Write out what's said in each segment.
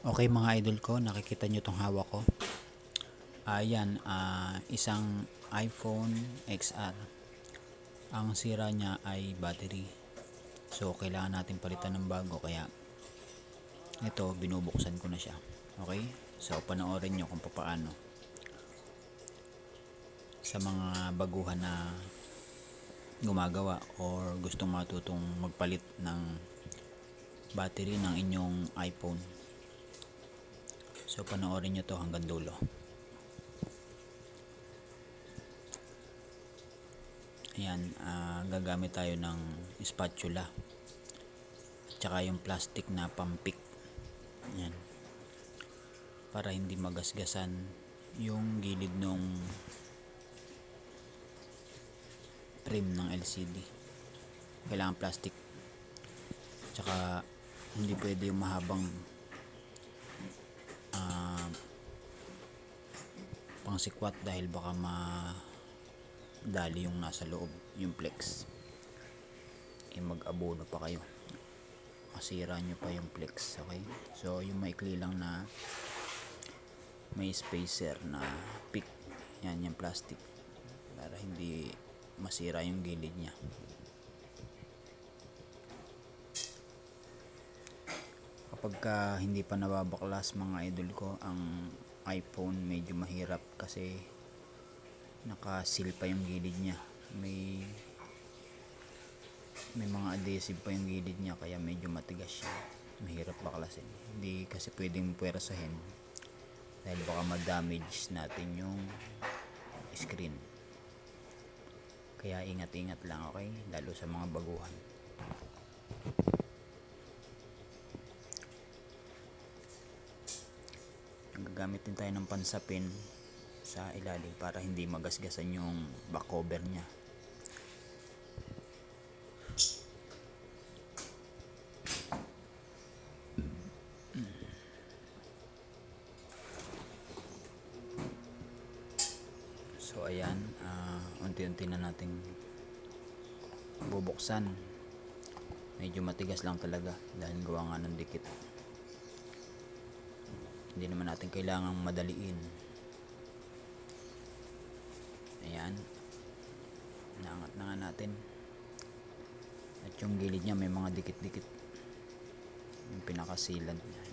Okay mga idol ko, nakikita nyo tong hawak ko. Ayan, isang iPhone XR. Ang sira niya ay battery. So, kailangan natin palitan ng bago. Kaya, ito, binubuksan ko na siya. Okay? So, panoorin nyo kung paano. Sa mga baguhan na gumagawa or gustong matutong magpalit ng battery ng inyong iPhone. So, panoorin nyo to hanggang dulo. Ayan, gagamit tayo ng spatula at saka yung plastic na pampik. Ayan, para hindi magasgasan yung gilid ng frame ng LCD. Kailangan plastic, tsaka hindi pwede yung mahabang pangsikwat dahil baka madali yung nasa loob, yung flex. Mag-abono pa kayo, masira nyo pa yung flex. Okay, so yung maikli lang na may spacer na pick, yan yung plastic, para hindi masira yung gilid nya. Kapag hindi pa nababaklas mga idol ko ang iPhone, medyo mahirap kasi nakasil pa yung gilid nya. May mga adhesive pa yung gilid nya, kaya medyo matigas siya, mahirap baklasin. Hindi kasi pwedeng puwersahin dahil baka ma-damage natin yung screen. Kaya ingat-ingat lang, okay? Lalo sa mga baguhan. Gagamit din tayo ng pansapin sa ilalim para hindi magasgasan yung back cover nya. So ayan, unti-unti na nating bubuksan. Medyo matigas lang talaga dahil gawa nga ng dikit. Hindi naman natin kailangang madaliin. Ayan, naangat na nga natin. At yung gilid nya may mga dikit-dikit, yung pinakasilan niya.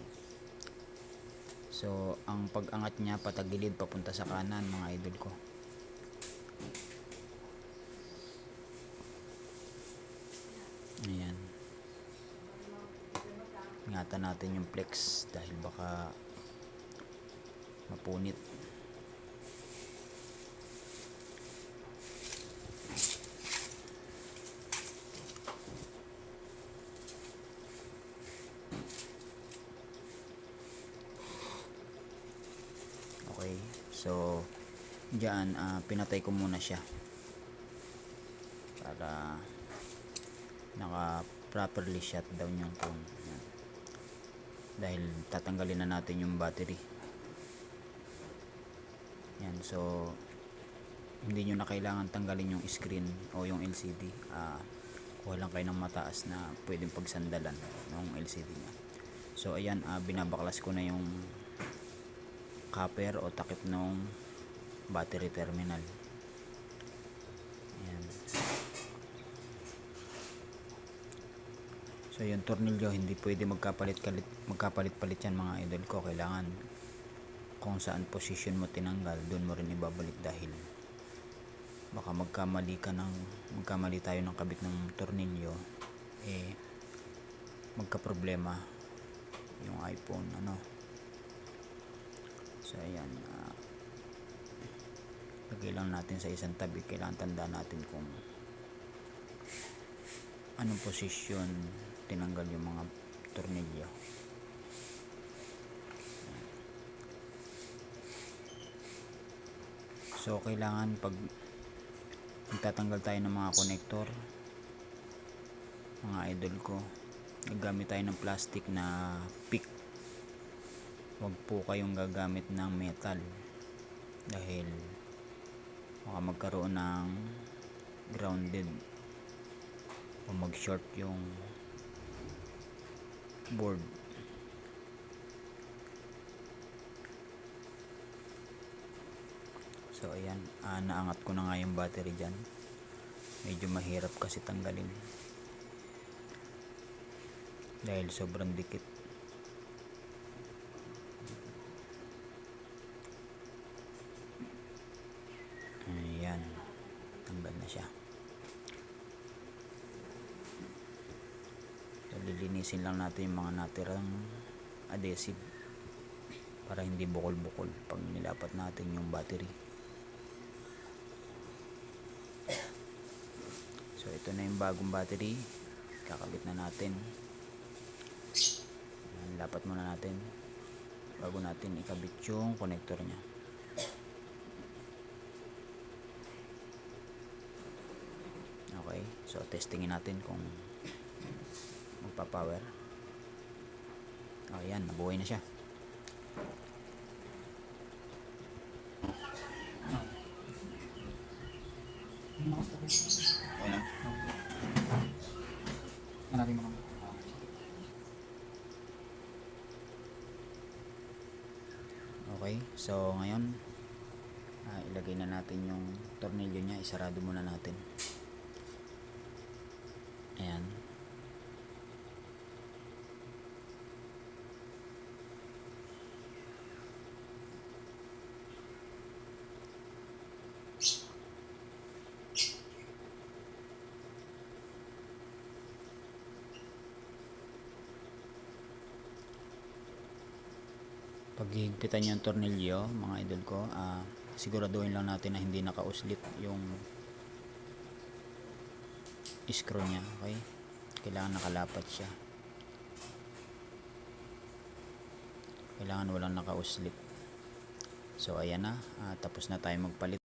So ang pag-angat nya patagilid papunta sa kanan mga idol ko. Ayan, ingatan natin yung flex dahil baka mapunit. Okay, so dyan pinatay ko muna siya para naka properly shut down yung phone. Yan, dahil tatanggalin na natin yung battery. Yan, so hindi nyo na kailangan tanggalin yung screen o yung LCD. Kuha lang kayo ng mataas na pwedeng pagsandalan ng LCD nya. So ayan, binabaklas ko na yung copper o takip ng battery terminal. Ayan. So yung tornilyo hindi pwede magkapalit-palit yan mga idol ko. Kailangan kung saan position mo tinanggal, doon mo rin ibabalik dahil baka magkamali tayo ng kabit ng tornilyo, magka-problema yung iPhone, ano. So ayan, lagay lang natin sa isang tabi. Kailangan tandaan natin kung anong posisyon tinanggal yung mga tornilyo. So kailangan pag magtatanggal tayo ng mga connector mga idol ko, gagamit tayo ng plastic na pick. Huwag po kayong gagamit ng metal dahil baka magkaroon ng grounded o mag short yung board. So ayan, naangat ko na nga yung battery dyan. Medyo mahirap kasi tanggalin dahil sobrang dikit. Ayan, tanggal na siya. So lilinisin lang natin yung mga natirang adhesive para hindi bukol-bukol pag nilapat natin yung battery. So ito na yung bagong battery, kakabit na natin. Ayan, lapat muna natin bago natin ikabit yung connector nya. Okay, so testingin natin kung magpa-power. Ayan, nabuhay na siya. Ayan. Hanapin mo. Okay, so ngayon ilagay na natin yung tornilyo nya, isarado muna natin. Ayan. Pag higpitan yung tornilyo, mga idol ko, siguraduhin lang natin na hindi nakauslit yung screw nya. Okay, kailangan nakalapat siya, kailangan walang nakauslit. So ayan na, tapos na tayo magpalit.